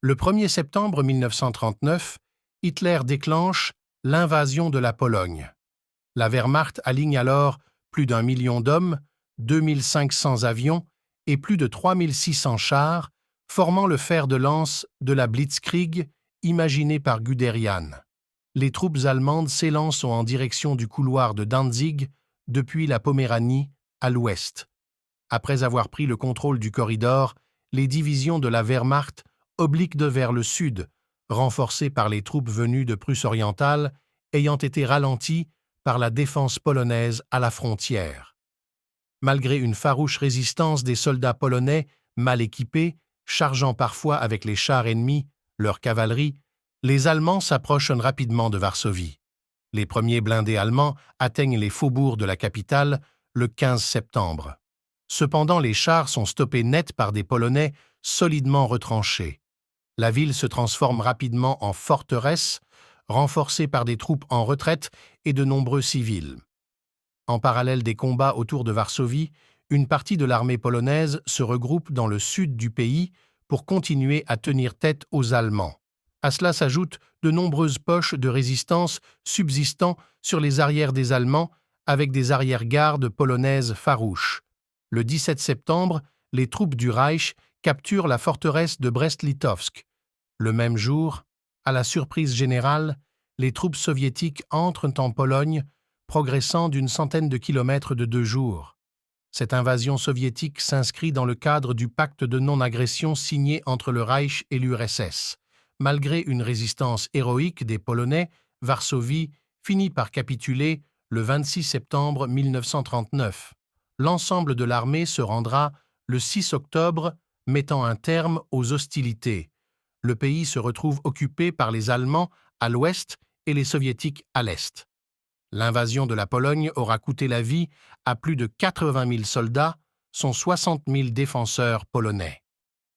Le 1er septembre 1939, Hitler déclenche l'invasion de la Pologne. La Wehrmacht aligne alors plus d'1 million d'hommes, 2500 avions et plus de 3600 chars, formant le fer de lance de la Blitzkrieg imaginée par Guderian. Les troupes allemandes s'élancent en direction du couloir de Danzig depuis la Poméranie à l'ouest. Après avoir pris le contrôle du corridor, les divisions de la Wehrmacht obliquent vers le sud, renforcées par les troupes venues de Prusse orientale, ayant été ralenties par la défense polonaise à la frontière. Malgré une farouche résistance des soldats polonais mal équipés, chargeant parfois avec les chars ennemis, leur cavalerie, les Allemands s'approchent rapidement de Varsovie. Les premiers blindés allemands atteignent les faubourgs de la capitale le 15 septembre. Cependant, les chars sont stoppés net par des Polonais solidement retranchés. La ville se transforme rapidement en forteresse, renforcée par des troupes en retraite et de nombreux civils. En parallèle des combats autour de Varsovie, une partie de l'armée polonaise se regroupe dans le sud du pays pour continuer à tenir tête aux Allemands. À cela s'ajoutent de nombreuses poches de résistance subsistant sur les arrières des Allemands avec des arrière-gardes polonaises farouches. Le 17 septembre, les troupes du Reich capturent la forteresse de Brest-Litovsk. Le même jour, à la surprise générale, les troupes soviétiques entrent en Pologne, progressant d'une centaine de kilomètres de 2 jours. Cette invasion soviétique s'inscrit dans le cadre du pacte de non-agression signé entre le Reich et l'URSS. Malgré une résistance héroïque des Polonais, Varsovie finit par capituler le 26 septembre 1939. L'ensemble de l'armée se rendra le 6 octobre, mettant un terme aux hostilités. Le pays se retrouve occupé par les Allemands à l'ouest et les Soviétiques à l'est. L'invasion de la Pologne aura coûté la vie à plus de 80 000 soldats, sont 60 000 défenseurs polonais.